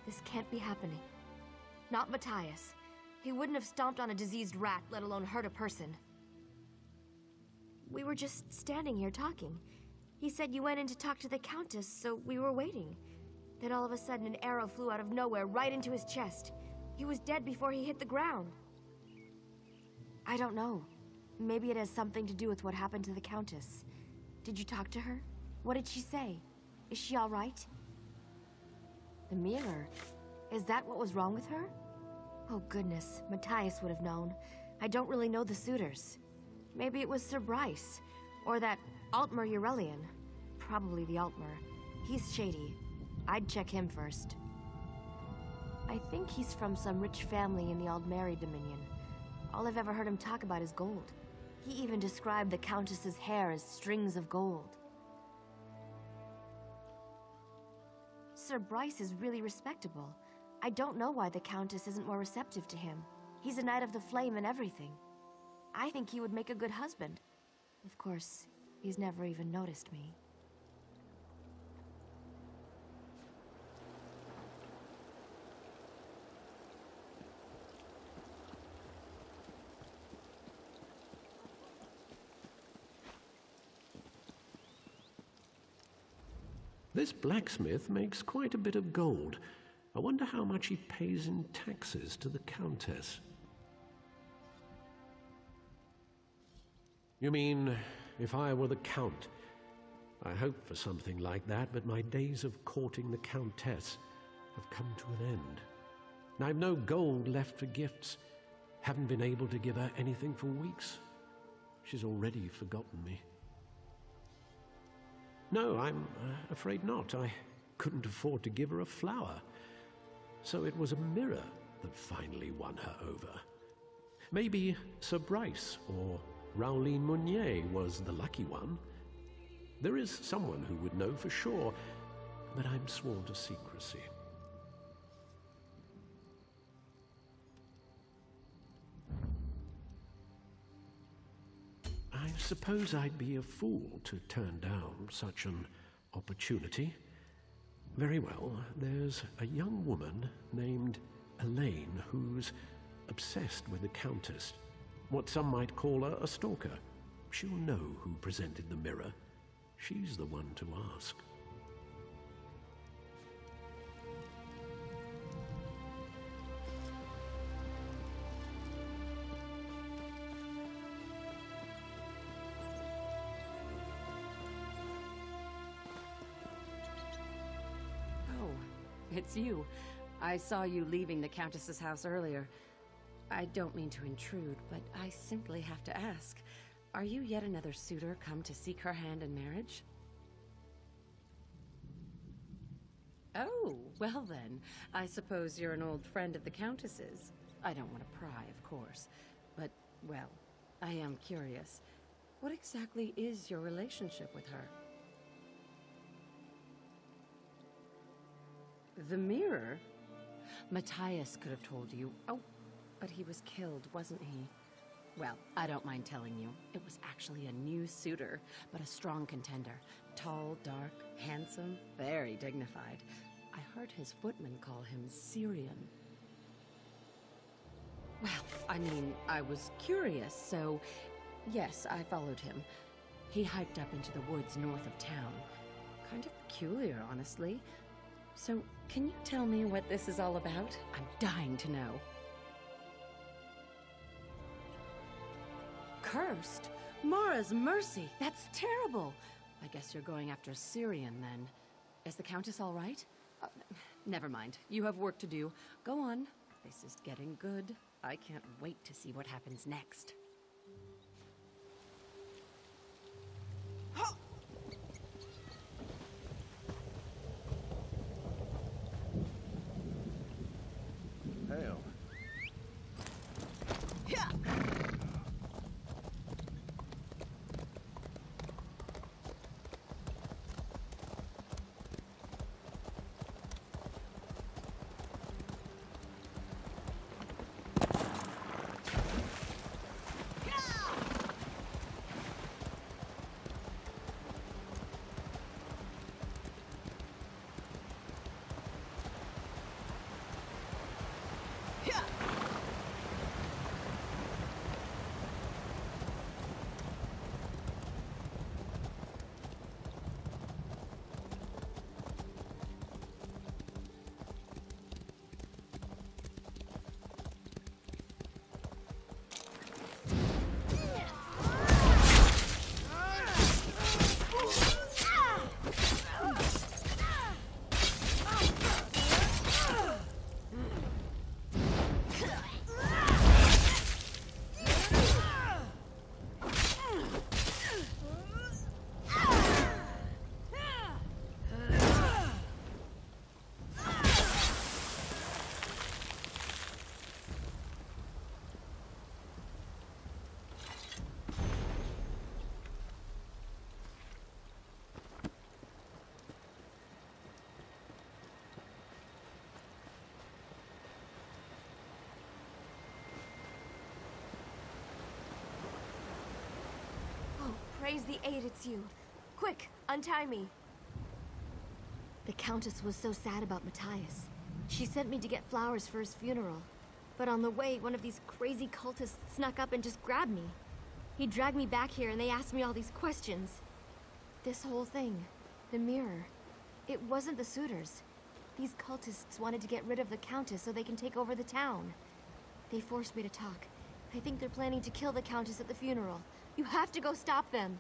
This can't be happening. Not Matthias. He wouldn't have stomped on a diseased rat, let alone hurt a person. We were just standing here talking. He said you went in to talk to the Countess, so we were waiting. Then all of a sudden an arrow flew out of nowhere right into his chest. He was dead before he hit the ground. I don't know. Maybe it has something to do with what happened to the Countess. Did you talk to her? What did she say? Is she all right? The mirror? Is that what was wrong with her? Oh goodness, Matthias would have known. I don't really know the suitors. Maybe it was Sir Bryce, or that Altmer Eurelian. Probably the Altmer. He's shady. I'd check him first. I think he's from some rich family in the Aldmeri Dominion. All I've ever heard him talk about is gold. He even described the Countess's hair as strings of gold. Sir Bryce is really respectable. I don't know why the Countess isn't more receptive to him. He's a Knight of the Flame and everything. I think he would make a good husband. Of course, he's never even noticed me. This blacksmith makes quite a bit of gold. I wonder how much he pays in taxes to the Countess. You mean, if I were the Count? I hoped for something like that, but my days of courting the Countess have come to an end. I've no gold left for gifts. Haven't been able to give her anything for weeks. She's already forgotten me. No, I'm afraid not. I couldn't afford to give her a flower. So it was a mirror that finally won her over. Maybe Sir Bryce or Rowlene Mounier was the lucky one. There is someone who would know for sure, but I'm sworn to secrecy. I suppose I'd be a fool to turn down such an opportunity. Very well, there's a young woman named Elaine who's obsessed with the Countess. What some might call a stalker. She'll know who presented the mirror. She's the one to ask. It's you. I saw you leaving the Countess's house earlier. I don't mean to intrude, but I simply have to ask. Are you yet another suitor come to seek her hand in marriage? Oh, well then. I suppose you're an old friend of the Countess's. I don't want to pry, of course. But, well, I am curious. What exactly is your relationship with her? The mirror? Matthias could have told you. Oh, but he was killed, wasn't he? Well, I don't mind telling you. It was actually a new suitor, but a strong contender. Tall, dark, handsome, very dignified. I heard his footman call him Syrian. Well, I mean, I was curious, so yes, I followed him. He hiked up into the woods north of town. Kind of peculiar, honestly. So, can you tell me what this is all about? I'm dying to know. Cursed? Mara's mercy! That's terrible! I guess you're going after Syrian, then. Is the Countess all right? Never mind. You have work to do. Go on. This is getting good. I can't wait to see what happens next. Hell. Praise the Aid, it's you. Quick, untie me. The Countess was so sad about Matthias. She sent me to get flowers for his funeral. But on the way, one of these crazy cultists snuck up and just grabbed me. He dragged me back here and they asked me all these questions. This whole thing, the mirror, it wasn't the Suitors. These cultists wanted to get rid of the Countess so they can take over the town. They forced me to talk. I think they're planning to kill the Countess at the funeral. You have to go stop them.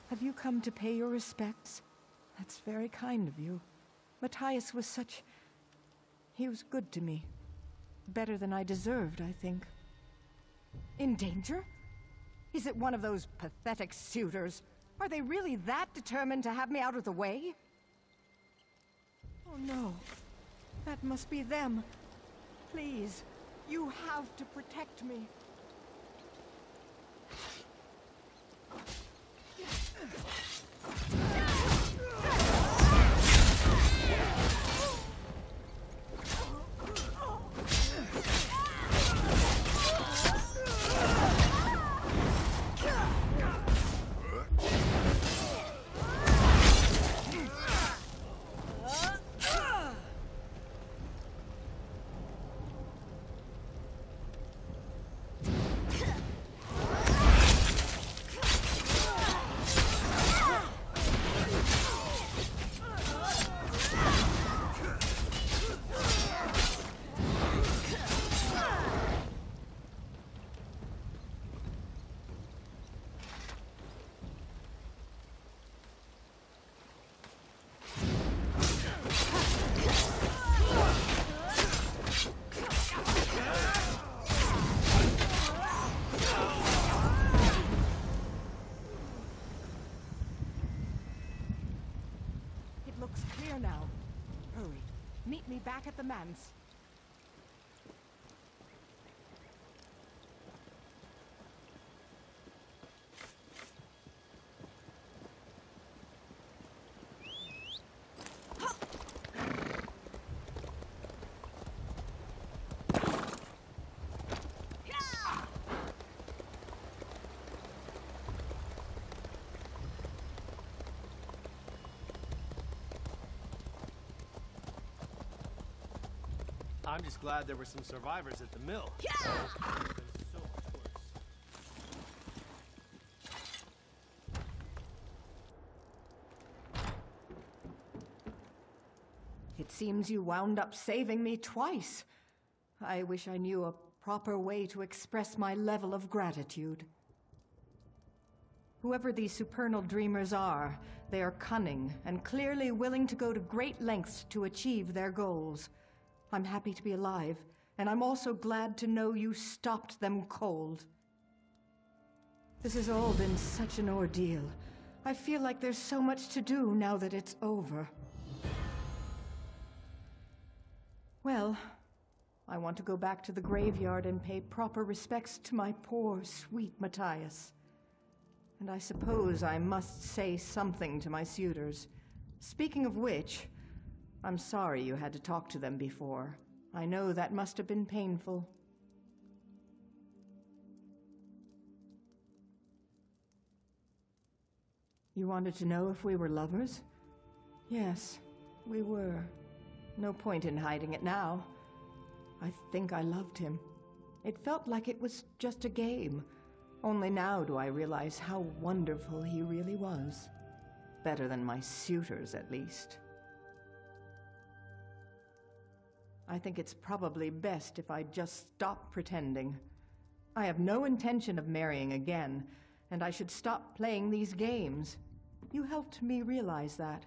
Have you come to pay your respects? That's very kind of you. Matthias was such... he was good to me. Better than I deserved, I think. In danger? Is it one of those pathetic suitors? Are they really that determined to have me out of the way? Oh no. That must be them. Please, you have to protect me. Now. Hurry. Meet me back at the manse. I'm just glad there were some survivors at the mill. Yeah! So much worse. It seems you wound up saving me twice. I wish I knew a proper way to express my level of gratitude. Whoever these supernal dreamers are, they are cunning and clearly willing to go to great lengths to achieve their goals. I'm happy to be alive, and I'm also glad to know you stopped them cold. This has all been such an ordeal. I feel like there's so much to do now that it's over. Well, I want to go back to the graveyard and pay proper respects to my poor, sweet Matthias. And I suppose I must say something to my suitors. Speaking of which, I'm sorry you had to talk to them before. I know that must have been painful. You wanted to know if we were lovers? Yes, we were. No point in hiding it now. I think I loved him. It felt like it was just a game. Only now do I realize how wonderful he really was. better than my suitors, at least. I think it's probably best if I just stop pretending. I have no intention of marrying again, and I should stop playing these games. You helped me realize that.